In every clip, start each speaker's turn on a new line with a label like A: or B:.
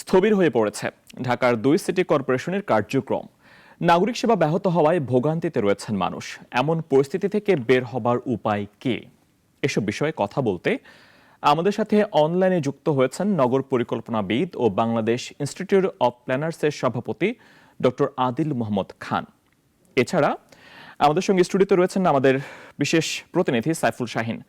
A: স্থবির হয়ে পড়েছে ঢাকার ২ সিটি কর্পোরেশনের কার্যক্রম। নাগরিক সেবা ব্যাহত হওয়ায় ভোগান্তিতে রয়েছেন মানুষ। এমন পরিস্থিতি থেকে বের হবার উপায় কি? এসব বিষয়ে কথা বলতে আমাদের সাথে অনলাইনে যুক্ত হয়েছেন নগর পরিকল্পনাবিদ ও বাংলাদেশ ইনস্টিটিউট অব প্ল্যানার্সের সভাপতি ডক্টর আদিল মোহাম্মদ খান। এছাড়া আমাদের সঙ্গে স্টুডিওতে রয়েছেন আমাদের বিশেষ প্রতিনিধি সাইফুল শাহিন।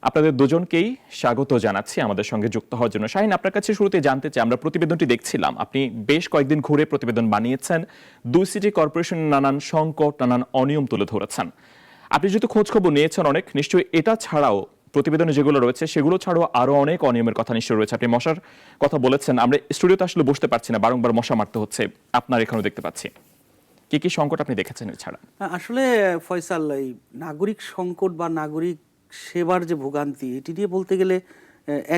A: আপনাদের দুজনকেই স্বাগত জানাচ্ছি আমাদের সঙ্গে যুক্ত হওয়ার জন্য। শাহিন, আপনার কাছে শুরুতে জানতে চাই, আমরা প্রতিবেদনটি দেখছিলাম, আপনি বেশ কয়েকদিন ঘুরে প্রতিবেদন বানিয়েছেন, ২ সিটি কর্পোরেশনের নানান সংকট, নানান অনিয়ম তুলে ধরেছেন। আপনি যেহেতু খোঁজ খবর নিয়েছেন অনেক, নিশ্চয়ই এটা ছাড়াও প্রতিবেদনে যেগুলো রয়েছে সেগুলো ছাড়াও আরো অনেক অনিয়মের কথা নিশ্চয়ই রয়েছে। আপনি মশার কথা বলেছেন, আমরা স্টুডিওতে আসলে বসতে পারছি না, বারংবার মশা মারতে হচ্ছে, আপনার এখানেও দেখতে পাচ্ছি। কি কি সংকট আপনি দেখেছেন এছাড়া?
B: আসলে ফয়সাল, এই নাগরিক সংকট বা নাগরিক সেবার যে ভোগান্তি, এটি নিয়ে বলতে গেলে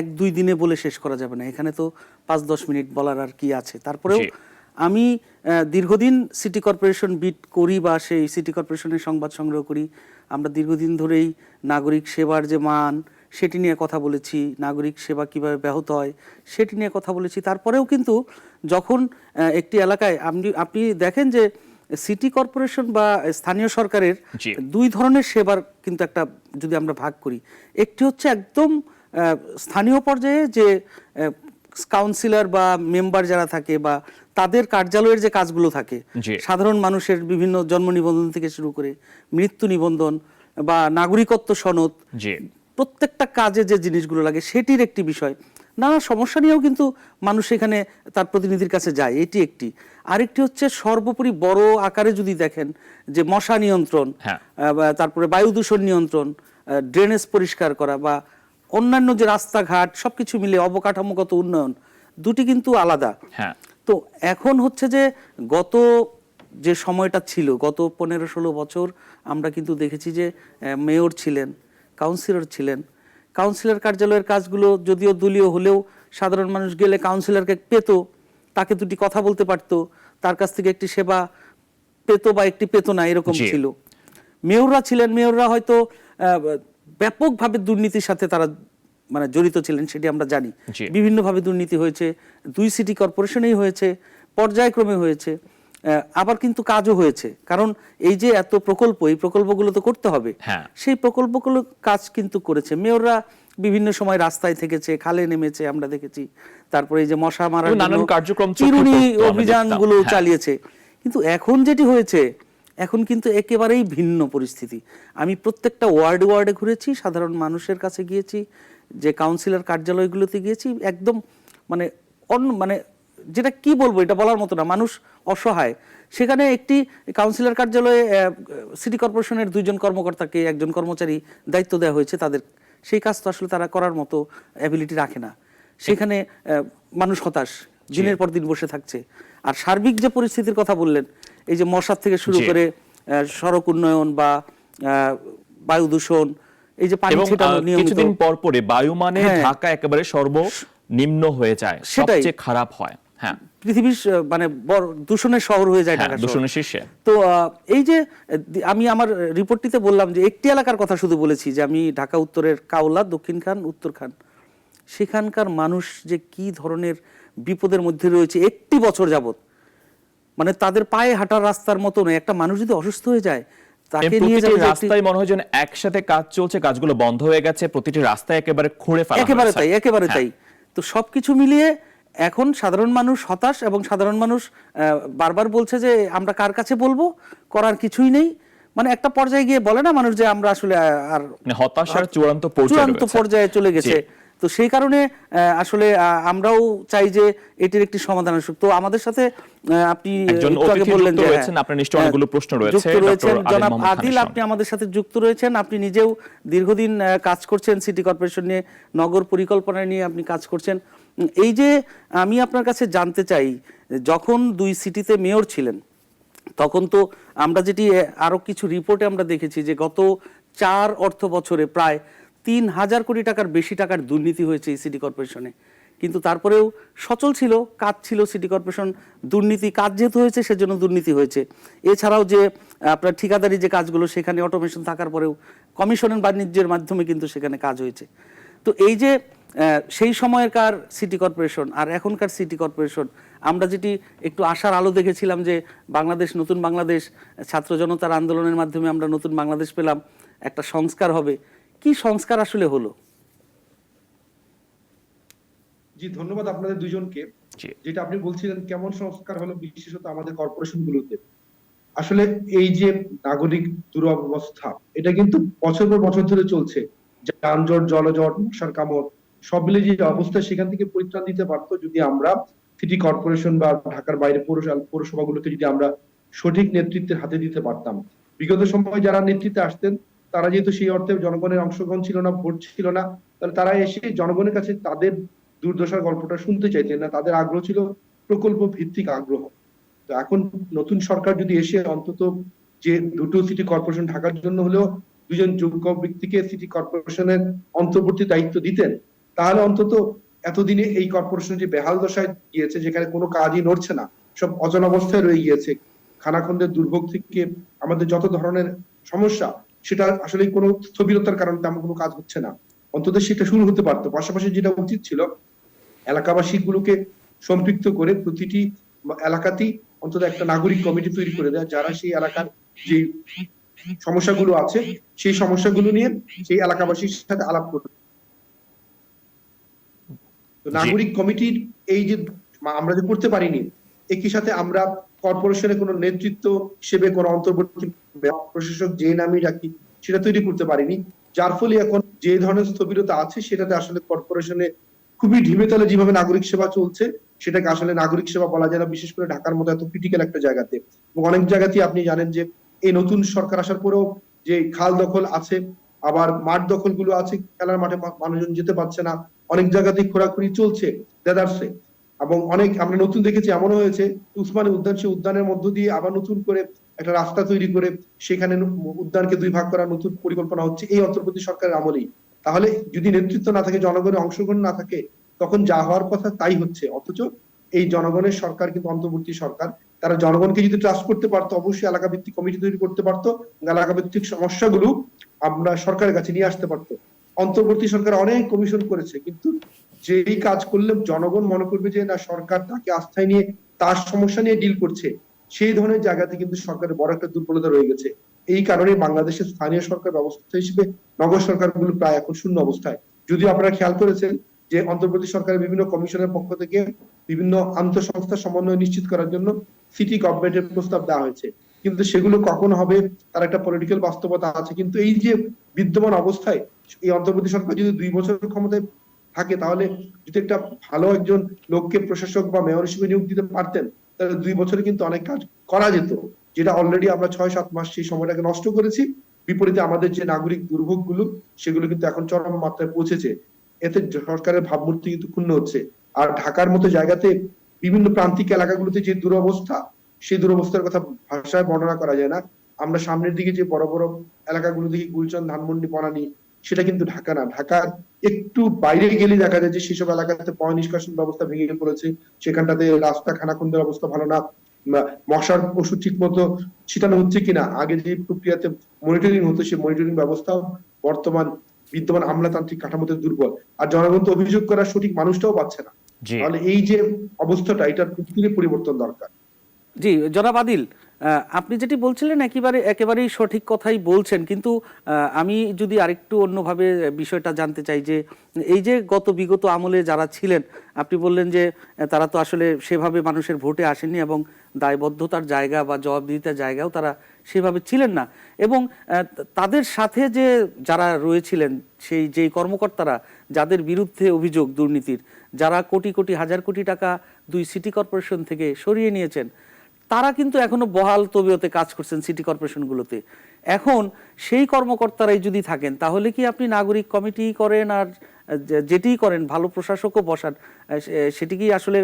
B: ১-২ দিনে বলে শেষ করা যাবে না। এখানে তো ৫-১০ মিনিট বলার আর কি আছে। তারপরেও আমি দীর্ঘদিন সিটি কর্পোরেশন বিট করি বা সেই সিটি কর্পোরেশনের সংবাদ সংগ্রহ করি। আমরা দীর্ঘদিন ধরেই নাগরিক সেবার যে মান সেটি নিয়ে কথা বলেছি, নাগরিক সেবা কিভাবে ব্যাহত হয় সেটি নিয়ে কথা বলেছি। তারপরেও কিন্তু যখন একটি এলাকায় আপনি দেখেন যে সিটি কর্পোরেশন বা স্থানীয় সরকারের ২ ধরনের সেবার কিন্তু একটা যদি আমরা ভাগ করি, একটি হচ্ছে একদম স্থানীয় পর্যায়ে যে কাউন্সিলর বা মেম্বার যারা থাকে বা তাদের কার্যালয়ের যে কাজগুলো থাকে, সাধারণ মানুষের বিভিন্ন জন্ম নিবন্ধন থেকে শুরু করে মৃত্যু নিবন্ধন বা নাগরিকত্ব সনদ, প্রত্যেকটা কাজে যে জিনিসগুলো লাগে সেটির একটি বিষয়। নানা সমস্যা নিয়েও কিন্তু মানুষ এখানে তার প্রতিনিধির কাছে যায়, এটি একটি। আরেকটি হচ্ছে সর্বোপরি বড় আকারে যদি দেখেন যে মশা নিয়ন্ত্রণ, তারপরে বায়ু দূষণ নিয়ন্ত্রণ, ড্রেনেজ পরিষ্কার করা বা অন্যান্য যে রাস্তাঘাট সবকিছু মিলে অবকাঠামোগত উন্নয়ন, দুটি কিন্তু আলাদা। তো এখন হচ্ছে যে গত যে সময়টা ছিল, গত ১৫-১৬ বছর আমরা কিন্তু দেখেছি যে মেয়র ছিলেন, কাউন্সিলর ছিলেন। কাউন্সিলর কার্যালয়ের কাজগুলো যদিও দলীয় হলেও সাধারণ মানুষ গেলে কাউন্সিলরকে পেত, তাকে দুটি কথা বলতে পারতো, তার কাছ থেকে একটি সেবা পেত বা একটি পেত না, এরকম ছিল। মেয়ররা ছিলেন, মেয়ররা হয়তো ব্যাপকভাবে দুর্নীতির সাথে তারা মানে জড়িত ছিলেন, সেটি আমরা জানি। বিভিন্নভাবে দুর্নীতি হয়েছে, ২ সিটি কর্পোরেশনেই হয়েছে, পর্যায়ক্রমে হয়েছে, আবার কিন্তু কাজও হয়েছে। কারণ এই যে এত প্রকল্প, এই প্রকল্পগুলো তো করতে হবে, সেই প্রকল্পগুলো কাজ কিন্তু করেছে। মেয়ররা বিভিন্ন সময় রাস্তায় থেকেছে, খালে নেমেছে, আমরা দেখেছি। তারপরে এই যে মশা মারার
A: নানান কার্যক্রম,
B: চিরুনি অভিযানগুলো চালিয়েছে। কিন্তু এখন যেটি হয়েছে, এখন কিন্তু একেবারেই ভিন্ন পরিস্থিতি। আমি প্রত্যেকটা ওয়ার্ডে ঘুরেছি, সাধারণ মানুষের কাছে গিয়েছি, যে কাউন্সিলর কার্যালয়গুলোতে গিয়েছি, একদম মানে মানে যেটা কি বলবো, এটা বলার মতো না, মানুষ অসহায়। সেখানে একটি কাউন্সিলর কার্যালয়ে সিটি কর্পোরেশনের ২ জন কর্মকর্তাকে, ১ জন কর্মচারী দায়িত্ব দেওয়া হয়েছে তাদের। সেই কাজ তো আসলে তারা করার মতো অ্যাবিলিটি রাখে না। সেখানে মানুষ হতাশ, দিনের পর দিন বসে থাকছে। আর সার্বিক যে পরিস্থিতির কথা বললেন, এই যে মশার থেকে শুরু করে সড়ক উন্নয়ন বা বায়ু দূষণ, এই যে পানি ছিটানো নিয়মিত,
A: কিছুদিন পর পরে বায়ু মানে ঢাকা একেবারে সর্বনিম্ন হয়ে যায়, সবচেয়ে খারাপ হয়।
B: পৃথিবীর মানে বড় দূষণের শহর হয়ে যায় ঢাকা,
A: দূষণের শীর্ষে।
B: তো এই যে আমি আমার রিপোর্টটিতে বললাম যে একটি এলাকার কথা শুধু বলেছি, যে আমি ঢাকা উত্তরের কাওলা, দক্ষিণ খান, উত্তর খান, সেখানকার মানুষ যে কি ধরনের বিপদের মধ্যে রয়েছে একটি বছর যাবত, মানে তাদের পায়ে হাঁটার রাস্তার মতো নয়। একটা মানুষ যদি অসুস্থ হয়ে যায়, তাকে নিয়ে যাবে
A: রাস্তায়, মনে হয় যেন একসাথে কাজ চলছে, কাজগুলো বন্ধ হয়ে গেছে, প্রতিটি রাস্তায় একেবারে খুঁড়ে ফেলা,
B: একেবারে তাই। তো সবকিছু মিলিয়ে এখন সাধারণ মানুষ হতাশ, এবং সাধারণ মানুষ বারবার বলছে যে আমরা কার কাছে বলবো, করার কিছুই নেই। মানে একটা পর্যায়ে গিয়ে বলে না মানুষ যে আমরা আসলে আর
A: হতাশার চূড়ান্ত
B: পর্যায়ে চলে গেছে। তো সেই কারণে আসলে আমরাও চাই যে এটির একটি সমাধান আসুক। তো আমাদের সাথে আপনি বললেন যে
A: আপনার নিশ্চয়ই অনেকগুলো প্রশ্ন রয়েছে,
B: জনাব আদিল, আপনি আমাদের সাথে যুক্ত রয়েছেন। আপনি নিজেও দীর্ঘদিন কাজ করছেন সিটি কর্পোরেশন নিয়ে, নগর পরিকল্পনা নিয়ে আপনি কাজ করছেন। এই যে আমি আপনার কাছে জানতে চাই, যখন ২ সিটিতে মেয়র ছিলেন, তখন তো আমরা যেটি আরো কিছু রিপোর্টে আমরা দেখেছি যে গত ৪ অর্থ বছরে প্রায় ৩,০০০ কোটি টাকার বেশি টাকার দুর্নীতি হয়েছে এই সিটি কর্পোরেশনে। কিন্তু তারপরেও সচল ছিল, কাজ ছিল সিটি কর্পোরেশন। দুর্নীতি, কাজ যেহেতু হয়েছে সেজন্য দুর্নীতি হয়েছে। এছাড়াও যে আপনার ঠিকাদারি যে কাজগুলো, সেখানে অটোমেশন থাকার পরেও কমিশনের বাণিজ্যের মাধ্যমে কিন্তু সেখানে কাজ হয়েছে। তো এই যে সেই সময়কার সিটি কর্পোরেশন আর এখনকার সিটি কর্পোরেশন, আমরা যেটি একটু আশার আলো দেখেছিলাম যে বাংলাদেশ, নতুন বাংলাদেশ, ছাত্র জনতার আন্দোলনের মাধ্যমে আমরা নতুন বাংলাদেশ পেলাম, একটা সংস্কার হবে, কি সংস্কার আসলে হলো?
C: জি, ধন্যবাদ আপনাদের দুইজনকে। যেটা আপনি বলছিলেন কেমন সংস্কার হলো বিশেষত আমাদের কর্পোরেশন গুলোতে, আসলে এই যে নাগরিক দুরবস্থা, এটা কিন্তু বছর পর বছর ধরে চলছে। যানজট, জলজট, মশার কামড় সব মিলে যে অবস্থা, সেখান থেকে পরিত্রাণ দিতে পারতো যদি আমরা সিটি কর্পোরেশন বা ঢাকার বাইরে পৌরসভাগুলোকে যদি আমরা সঠিক নেতৃত্বের হাতে দিতে পারতাম। বিগত সময় যারা নেতৃত্বে আসতেন, তারা যেহেতু সেই অর্থে জনগণের অংশগ্রহণ ছিল না, ভোট ছিল না, তাহলে তারা এসে জনগণের কাছে তাদের দুর্দশার গল্পটা শুনতে চাইতেন না। তাদের আগ্রহ ছিল প্রকল্প ভিত্তিক আগ্রহ। তো এখন নতুন সরকার যদি এসে অন্তত যে দুটো সিটি কর্পোরেশন ঢাকার জন্য হলেও দুজন যোগ্য ব্যক্তিকে সিটি কর্পোরেশনের অন্তর্বর্তী দায়িত্ব দিতেন, তাহলে অন্তত এতদিনে এই কর্পোরেশন যে বেহাল দশায় গিয়েছে, যেখানে কোনো কাজই নড়ছে না, সব অচল অবস্থায় রয়ে গিয়েছে, খানাখন্দের দুর্ভোগ থেকে আমাদের যত ধরনের সমস্যা, সেটা আসলে কোনো স্থবিরতার কারণে তেমন কোনো কাজ হচ্ছে না, অন্তত সেটা শুরু হতে পারতো। পাশাপাশি যেটা উচিত ছিল, এলাকাবাসী গুলোকে সম্পৃক্ত করে প্রতিটি এলাকাতেই অন্তত একটা নাগরিক কমিটি তৈরি করে দেয়, যারা সেই এলাকার যে সমস্যাগুলো আছে সেই সমস্যাগুলো নিয়ে সেই এলাকাবাসীর সাথে আলাপ করবে। তো নাগরিক কমিটির এই যে আমরা যে করতে পারিনি, একই সাথে আমরা কর্পোরেশনের কোনো নেতৃত্ব হিসেবে কোনো অন্তর্বর্তী প্রশাসক যে নামই রাখি সেটা তৈরি করতে পারিনি, যার ফলে এখন যে ধরনের স্থবিরতা আছে সেটাতে আসলে কর্পোরেশনে খুবই ঢিমে তালে যেভাবে নাগরিক সেবা চলছে, সেটাকে আসলে নাগরিক সেবা বলা যায় না, বিশেষ করে ঢাকার মতো এত ক্রিটিক্যাল একটা জায়গাতে। এবং অনেক জায়গাতেই আপনি জানেন যে এই নতুন সরকার আসার পরেও যে খাল দখল আছে, আবার মাঠ দখল গুলো আছে, খেলার মাঠে মানুষজন যেতে পারছে না, অনেক জায়গাতেই খোরাখুরি চলছে দেদারসে। এবং অনেক আমরা নতুন দেখেছি এমনও হয়েছে, উসমানী উদ্যান, সেই উদ্যানের মধ্য দিয়ে আবার নতুন করে একটা রাস্তা তৈরি করে সেখানে উদ্যানকে দুই ভাগ করার নতুন পরিকল্পনা হচ্ছে এই অন্তর্বর্তী সরকারের আমলেই। তাহলে যদি নেতৃত্ব না থাকে, জনগণের অংশগ্রহণ না থাকে, তখন যা হওয়ার কথা তাই হচ্ছে। অথচ এই জনগণের সরকার কিন্তু অন্তর্বর্তী সরকার, তারা জনগণকে যদি ট্রাস্ট করতে পারতো, অবশ্যই এলাকা ভিত্তিক কমিটি তৈরি করতে পারতো, এলাকা ভিত্তিক সমস্যাগুলো আমরা সরকারের কাছে নিয়ে আসতে পারতো। অন্তর্বর্তী সরকার অনেক কমিশন করেছে, কিন্তু যেই কাজ করলে জনগণ মনে করবে যে না, সরকার তাকে আস্থায় নিয়ে তার সমস্যা নিয়ে ডিল করছে, সেই ধরনের জায়গাতে কিন্তু সরকারের বড় একটা দুর্বলতা রয়ে গেছে। এই কারণে বাংলাদেশের স্থানীয় সরকার ব্যবস্থা হিসেবে নগর সরকারগুলো প্রায় এখন শূন্য অবস্থায়। যদিও আপনারা খেয়াল করেছেন যে অন্তর্বর্তী সরকারের বিভিন্ন কমিশনের পক্ষ থেকে বিভিন্ন আন্তঃসংস্থা সমন্বয় নিশ্চিত করার জন্য সিটি গভর্নমেন্টের প্রস্তাব দেওয়া হয়েছে, কিন্তু সেগুলো কখন হবে তার একটা পলিটিক্যাল বাস্তবতা আছে। কিন্তু এই যে বিদ্যমান অবস্থায় এই অন্তর্বর্তী সরকার যদি 2 বছর ক্ষমতায় থাকে, তাহলে যদি একটা ভালো একজন লোককে প্রশাসক বা মেয়র হিসেবে নিয়োগ দিতে পারতেন, তাহলে 2 বছরে কিন্তু অনেক কাজ করা যেত, যেটা অলরেডি আমরা 6-7 মাস সেই সময়টাকে নষ্ট করেছি। বিপরীতে আমাদের যে নাগরিক দুর্ভোগ গুলো, সেগুলো কিন্তু এখন চরম মাত্রায় পৌঁছেছে। এতে সরকারের ভাবমূর্তি কিন্তু ক্ষুণ্ণ হচ্ছে। আর ঢাকার মতো জায়গাতে বিভিন্ন প্রান্তিক এলাকাগুলোতে যে দুরবস্থা, সেই দুরবস্থার কথা ভাষায় বর্ণনা করা যায় না। আমরা সামনের দিকে যে বড় বড় এলাকাগুলো দেখি, গুলশান, ধানমন্ডি, বনানী, সেটা কিন্তু ঢাকা না। ঢাকার একটু বাইরে গেলে দেখা যায় যে সেসব এলাকাতে পয় নিষ্কাশন ব্যবস্থা ভেঙে পড়েছে, সেখানটাতে রাস্তা খানাখন্দের অবস্থা ভালো না, মশার ওষুধ ঠিক মতো ছিটানো হচ্ছে কিনা, আগে যে প্রক্রিয়াতে মনিটরিং হতো সেই মনিটরিং ব্যবস্থাও বর্তমান বিদ্যমান আমলাতান্ত্রিক কাঠামোতে দুর্বল। আর জনগণ তো অভিযোগ করার সঠিক মানুষটাও পাচ্ছে না। তাহলে এই যে অবস্থাটা, এটার প্রতিদিনের পরিবর্তন দরকার।
B: জি জনাব আদিল, আপনি যেটি বলছিলেন একেবারেই সঠিক কথাই বলছেন, কিন্তু আমি যদি আরেকটু অন্যভাবে বিষয়টা জানতে চাই যে এই যে বিগত আমলে যারা ছিলেন, আপনি বললেন যে তারা তো আসলে সেভাবে মানুষের ভোটে আসেননি এবং দায়বদ্ধতার জায়গা বা জবাবদিহিতার জায়গাও তারা সেভাবে ছিলেন না, এবং তাদের সাথে যে যারা রয়েছিলেন, যেই কর্মকর্তারা যাদের বিরুদ্ধে অভিযোগ দুর্নীতির, যারা কোটি কোটি হাজার কোটি টাকা 2 সিটি কর্পোরেশন থেকে সরিয়ে নিয়েছেন, তারা কিন্তু এখনো বহাল তবিয়তে কাজ করছেন সিটি কর্পোরেশনগুলোতে। এখন সেই কর্মকর্তারাই যদি থাকেন, তাহলে কি আপনি নাগরিক কমিটি করেন আর যেটিই করেন, ভালো প্রশাসকও বসান, সেটি কি আসলে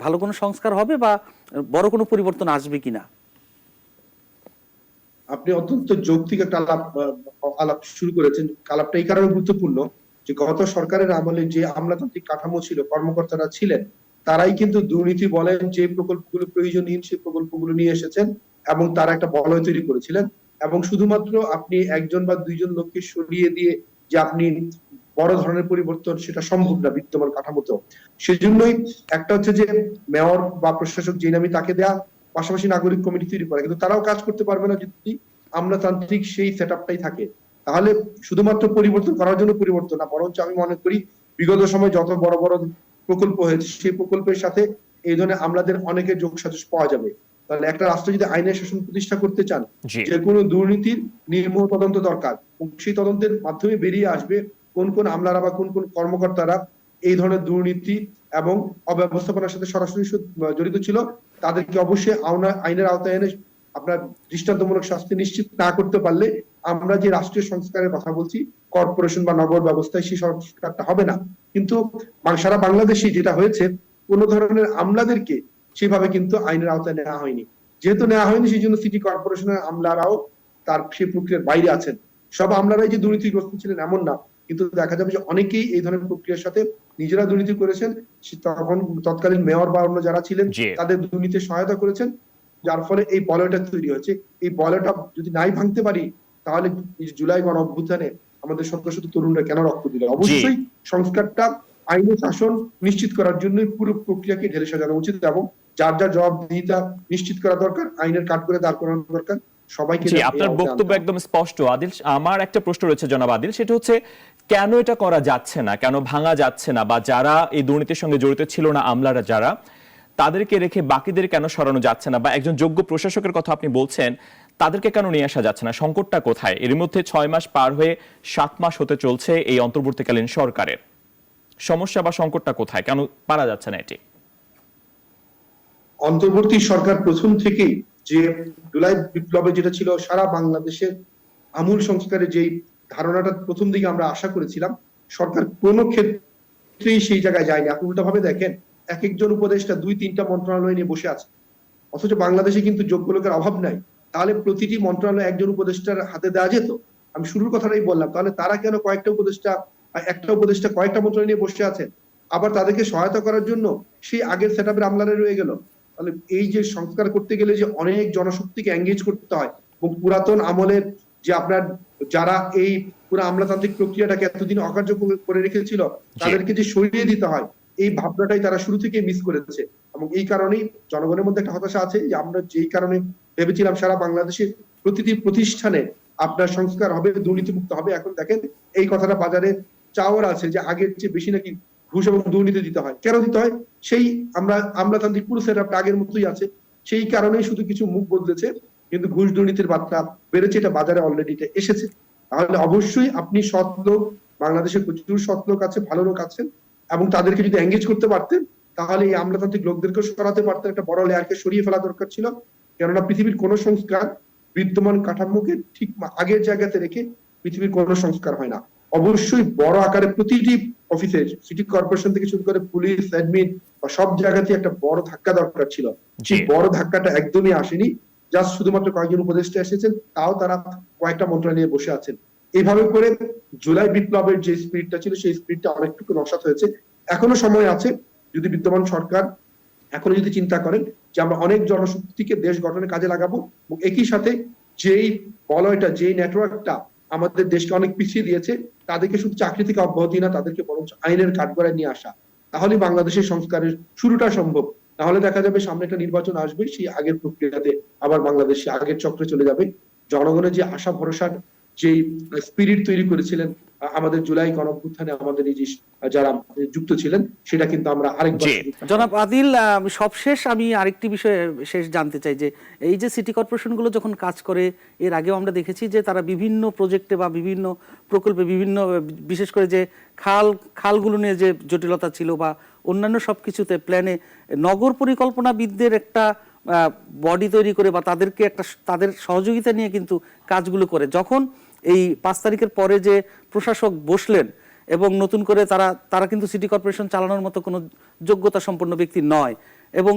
B: ভালো কোনো সংস্কার হবে বা বড় কোনো পরিবর্তন আসবে কিনা?
C: আপনি অত্যন্ত যৌক্তিক একটা আলাপ শুরু করেছেন। আলাপটা এই কারণে গুরুত্বপূর্ণ যে গত সরকারের আমলে যে আমলাতান্ত্রিক কাঠামো ছিল, কর্মকর্তারা ছিলেন, তারাই কিন্তু দুর্নীতি বলেন যে প্রকল্পগুলো প্রয়োজনহীন সেই প্রকল্পগুলো নিয়ে এসেছেন এবং তারা একটা বলয় তৈরি করেছিলেন। এবং শুধুমাত্র আপনি একজন বা দুইজন লোককে সরিয়ে দিয়ে যে আপনি বড় ধরনের পরিবর্তন সেটা সম্ভব না বিদ্যমান কাঠামোতে। সেজন্যই একটা হচ্ছে যে মেয়র বা প্রশাসক যে নামই তাকে দেয়া, পাশাপাশি নাগরিক কমিটি তৈরি করা, কিন্তু তারাও কাজ করতে পারবে না যদি আমলাতান্ত্রিক সেই সেট আপটাই থাকে। তাহলে শুধুমাত্র পরিবর্তন করার জন্য পরিবর্তন না, বরঞ্চ আমি মনে করি বিগত সময় যত বড় বড় প্রকল্প হয়েছে সেই প্রকল্পের সাথে এই ধরনের আমলাদের অনেকের যোগ সাজস পাওয়া যাবে। তাহলে একটা রাষ্ট্র যদি আইনের শাসন প্রতিষ্ঠা করতে চান, যে কোনো দুর্নীতির নির্মূল তদন্ত দরকার, সেই তদন্তের মাধ্যমে বেরিয়ে আসবে কোন কোন আমলারা বা কোন কোন কর্মকর্তারা এই ধরনের দুর্নীতি এবং অব্যবস্থাপনার সাথে সরাসরি জড়িত ছিল। তাদেরকে অবশ্যই আইনের আওতায় এনে আপনার দৃষ্টান্তমূলক শাস্তি নিশ্চিত না করতে পারলে আমরা যে রাষ্ট্রীয় সংস্কারের কথা বলছি কর্পোরেশন বা নগর ব্যবস্থায়, সেই সংস্কারটা হবে না। কিন্তু সারা বাংলাদেশে যেটা হয়েছে, কোন ধরনের আমলাদেরকে সেভাবে কিন্তু আইনের আওতায় নেওয়া হয়নি। যেহেতু নেওয়া হয়নি, সেই জন্য সিটি কর্পোরেশনের আমলারাও তার সেই প্রক্রিয়ার বাইরে আছেন। সব আমলারাই যে দুর্নীতিগ্রস্ত ছিলেন এমন না, কিন্তু দেখা যাবে যে অনেকেই এই ধরনের প্রক্রিয়ার সাথে নিজেরা দুর্নীতি করেছেন, তখন তৎকালীন মেয়র বা অন্য যারা ছিলেন তাদের দুর্নীতির সহায়তা করেছেন, যার ফলে এই বলয়টা তৈরি হয়েছে। এই বলয়টা যদি নাই ভাঙতে পারি, তাহলে জুলাই গণ অভ্যুত্থানে আমাদের শত শত তরুণরা কেন রক্ত দিল? অবশ্যই সংস্কারটা আইনি শাসন নিশ্চিত করার জন্য পুরো প্রক্রিয়াকে ঢেলে সাজানো উচিত এবং যার যার জবাবদিহিতা নিশ্চিত করা দরকার, আইনের কাঠ করে দাঁড় করানো দরকার সবাইকে।
A: আপনার বক্তব্য একদম স্পষ্ট আদিল। আমার একটা প্রশ্ন রয়েছে জনাব আদিল, সেটা হচ্ছে কেন এটা করা যাচ্ছে না, কেন ভাঙা যাচ্ছে না, বা যারা এই দুর্নীতির সঙ্গে জড়িত ছিল না আমলারা যারা, তাদেরকে রেখে বাকিদের কেন সরানো যাচ্ছে না? বা একজন যোগ্য প্রশাসকের কথা আপনি বলছেন, তাদেরকে কেন নিয়ে আসা যাচ্ছে না? সংকটটা কোথায়? এর মধ্যে 6 মাস পার হয়ে 7 মাস হতে চলছে এই অন্তর্বর্তীকালীন সরকারের। সমস্যা বা সংকটটা কোথায়? কেন পারা যাচ্ছে না এটি?
C: অন্তর্বর্তী সরকার প্রথম থেকেই যে জুলাই বিপ্লবে যেটা ছিল সারা বাংলাদেশের আমূল সংস্কারের যেই ধারণাটা প্রথম দিকে আমরা আশা করেছিলাম, সরকার কোনো ক্ষেত্রেই সেই জায়গায় যায়নি। আপনি উল্টা ভাবে দেখেন, এক একজন উপদেষ্টা 2-3টা মন্ত্রণালয় নিয়ে বসে আছে, অথচ বাংলাদেশে কিন্তু যোগ্য লোকের অভাব নাই। তাহলে প্রতিটি মন্ত্রণালয় একজন উপদেষ্টার হাতে দেওয়া যেত। আমি শুরুর কথাটাই বললাম, তাহলে তারা কেন একটা উপদেষ্টা কয়েকটা মন্ত্রণালয় নিয়ে বসে আছেন? আবার তাদেরকে সহায়তা করার জন্য সেই আগের সেট আপের আমলারা রয়ে গেল। তাহলে এই যে সংস্কার করতে গেলে যে অনেক জনশক্তিকে এঙ্গেজ করতে হয়, এবং পুরাতন আমলের যে আপনার যারা এই পুরো আমলাতান্ত্রিক প্রক্রিয়াটাকে এতদিন অকার্যকর করে রেখেছিল, তাদেরকে যে সরিয়ে দিতে হয়, এই ভাবনাটাই তারা শুরু থেকে মিস করেছে। এবং এই কারণেই জনগণের মধ্যে একটা হতাশা আছে যে আমরা যেই কারণে ভেবেছিলাম সারা বাংলাদেশের প্রতিটি প্রতিষ্ঠানে আপনার সংস্কার হবে, দুর্নীতিমুক্ত হবে, এখন দেখেন এই কথাটা বাজারে চাওয়ার আছে যে আগের চেয়ে বেশি নাকি ঘুষ এবং দুর্নীতি দিতে হয়। কেন দিতে হয়? সেই আমলাতান্ত্রিক পুরো সেট আপটা আগের মতোই আছে, সেই কারণেই শুধু কিছু মুখ বদলেছে, কিন্তু ঘুষ দুর্নীতির মাত্রা বেড়েছে, এটা বাজারে অলরেডি এসেছে। তাহলে অবশ্যই আপনি সৎ লোক, বাংলাদেশে প্রচুর সৎ লোক আছে, ভালো লোক আছেন, এবং তাদেরকে যদি এঙ্গেজ করতে পারতেন, তাহলে এই আমলাতান্ত্রিক লোকদেরকে সরাতে পারতেন। একটা বড় লেয়ারকে সরিয়ে ফেলা দরকার ছিল, কেননা পৃথিবীর কোন সংস্কার বিদ্যমান কাঠামোকে ঠিক আগের জায়গাতে রেখে পৃথিবীর কোন সংস্কার হয় না। অবশ্যই বড় আকারে প্রতিটি অফিসে, সিটি কর্পোরেশন থেকে শুরু করে পুলিশ, অ্যাডমিন বা সব জায়গাতে একটা বড় ধাক্কা দরকার ছিল। সেই বড় ধাক্কাটা একদমই আসেনি। জাস্ট শুধুমাত্র কয়েকজন উপদেষ্টা এসেছেন, তাও তারা কয়েকটা মন্ত্রণালয় নিয়ে বসে আছেন। এইভাবে করে জুলাই বিপ্লবের যে স্পিরিটটা ছিল, সেই স্পিরিটটা অনেকটুকু নস্যাৎ হয়েছে। এখনো সময় আছে, যদি বিদ্যমান সরকার এখনো যদি চিন্তা করেন যে আমরা অনেক জনশক্তিকে দেশ গঠনের কাজে লাগাবো, এবং একই সাথে যেই বলয়টা, যেই নেটওয়ার্কটা আমাদের দেশকে অনেক পিছিয়ে দিয়েছে, তাদেরকে শুধু চাকরি থেকে অব্যাহতি না, তাদেরকে বরঞ্চ আইনের কাঠগড়ায় নিয়ে আসা, তাহলে বাংলাদেশের সংস্কারের শুরুটা সম্ভব। তাহলে দেখা যাবে সামনে একটা নির্বাচন আসবে, সেই আগের প্রক্রিয়াতে আবার বাংলাদেশে আগের চক্রে চলে যাবে। জনগণের যে আশা ভরসার যে স্পিরিট তৈরি করেছিলেন আমাদের জুলাই গণঅভ্যুত্থানে আমাদের এই যে যারা যুক্ত ছিলেন, সেটা কিন্তু আমরা আরেকবার।
B: জনাব আদিল, সবশেষ আমি আরেকটি বিষয়ে শেষ জানতে চাই যে এই যে সিটি কর্পোরেশনগুলো যখন কাজ করে, এর আগেও আমরা দেখেছি যে তারা বিভিন্ন প্রজেক্টে বা বিভিন্ন প্রকল্পে বিভিন্ন, বিশেষ করে যে খালগুলো নিয়ে যে জটিলতা ছিল বা অন্যান্য সবকিছুতে প্ল্যানে নগর পরিকল্পনাবিদদের একটা বডি তৈরি করে বা তাদেরকে একটা তাদের সহযোগিতা নিয়ে কিন্তু কাজগুলো করে। যখন এই 5 তারিখের পরে যে প্রশাসক বসলেন এবং নতুন করে তারা কিন্তু সিটি কর্পোরেশন চালানোর মতো কোনো যোগ্যতা সম্পন্ন ব্যক্তি নয়, এবং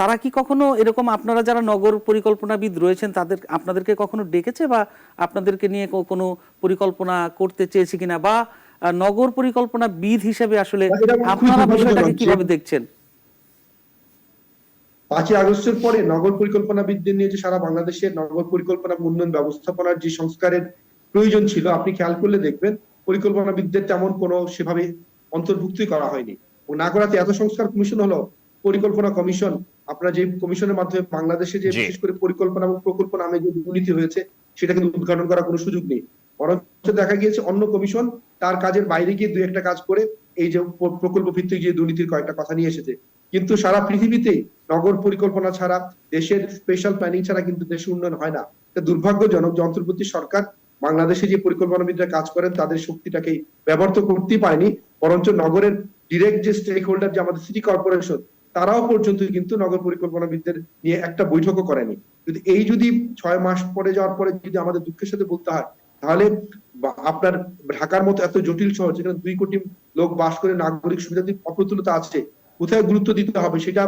B: তারা কি কখনো এরকম, আপনারা যারা নগর পরিকল্পনাবিদ রয়েছেন আপনাদেরকে কখনো ডেকেছে বা আপনাদেরকে নিয়ে কোনো পরিকল্পনা করতে চেয়েছে কিনা, বা নগর পরিকল্পনাবিদ হিসেবে আসলে আপনারা বিষয়টাকে কিভাবে দেখছেন?
C: 5ই আগস্টের পরে নগর পরিকল্পনাবিদদের নিয়ে যে সারা বাংলাদেশের নগর পরিকল্পনা উন্নয়ন ব্যবস্থাপনার যে সংস্কারের প্রয়োজন ছিল, আপনি খেয়াল করলে দেখবেন পরিকল্পনাবিদদের তেমন কোনো সেভাবে অন্তর্ভুক্তই করা হয়নি। ও না করাতে এত সংস্কার কমিশন হলো, পরিকল্পনা কমিশন, আপনার যে কমিশনের মাধ্যমে বাংলাদেশে যে
A: জি।
C: বিশেষ করে পরিকল্পনা এবং প্রকল্প নামে যে দুর্নীতি হয়েছে সেটা কিন্তু উদ্ঘাটন করার কোনো সুযোগ নেই। বরঞ্চ দেখা গিয়েছে অন্য কমিশন তার কাজের বাইরে গিয়ে দুই একটা কাজ করে এই যে প্রকল্প ভিত্তিক যে দুর্নীতির কয়েকটা কথা নিয়ে এসেছে। কিন্তু সারা পৃথিবীতেই নগর পরিকল্পনা ছাড়া, দেশের স্পেশাল প্ল্যানিং ছাড়া কিন্তু দেশের উন্নয়ন হয় না। এটা দুর্ভাগ্যজনক যে অন্তর্বর্তী সরকার বাংলাদেশে যে পরিকল্পনাবিদরা কাজ করেন তাদের শক্তিটাকে ব্যবহার তো করতেই পারেনি, বরঞ্চ নগরের ডিরেক্ট যে স্টেক হোল্ডার যে আমাদের সিটি কর্পোরেশন, তারাও পর্যন্ত কিন্তু নগর পরিকল্পনাবিদদের নিয়ে একটা বৈঠকও করেনি। যদি 6 মাস পরে যাওয়ার পরে যদি আমাদের দুঃখের সাথে বলতে হয়, তাহলে আপনার ঢাকার মতো এত জটিল শহর যেখানে 2 কোটি লোক বাস করে, নাগরিক সুবিধা অপ্রতুলতা আছে, কোথায় গুরুত্ব দিতে হবে সেটা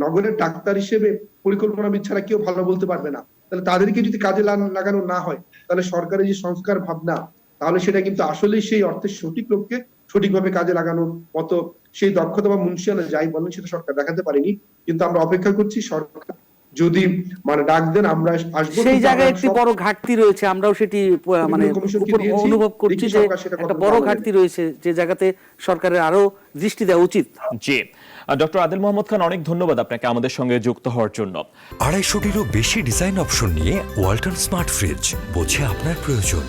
C: নগরের ডাক্তার হিসেবে পরিকল্পনাবিদ ছাড়া কেউ ভালো বলতে পারবে না। তাহলে তাদেরকে যদি কাজে লাগানো না হয়, তাহলে সরকারের যে সংস্কার ভাবনা, তাহলে সেটা কিন্তু আসলেই সেই অর্থের সঠিক লোককে সঠিকভাবে কাজে লাগানোর মতো সেই দক্ষতা বা মুন্সিয়ানা যাই বলেন সেটা সরকার দেখাতে পারেনি। কিন্তু আমরা অপেক্ষা করছি সরকার যদি ডাক দেন আমরা আসবো।
B: সেই জায়গায় একটি বড় ঘাটতি রয়েছে, আমরাও সেটি অনুভব করছি যে একটা বড় ঘাটতি রয়েছে, যে জায়গাতে সরকারের আরো দৃষ্টি দেওয়া উচিত।
A: জি, ডক্টর আদিল মোহাম্মদ খান, অনেক ধন্যবাদ আপনাকে আমাদের সঙ্গে যুক্ত হওয়ার জন্য।
D: 250-টিরও বেশি ডিজাইন অপশন নিয়ে ওয়ালটন স্মার্ট ফ্রিজ, বোঝে আপনার প্রয়োজন।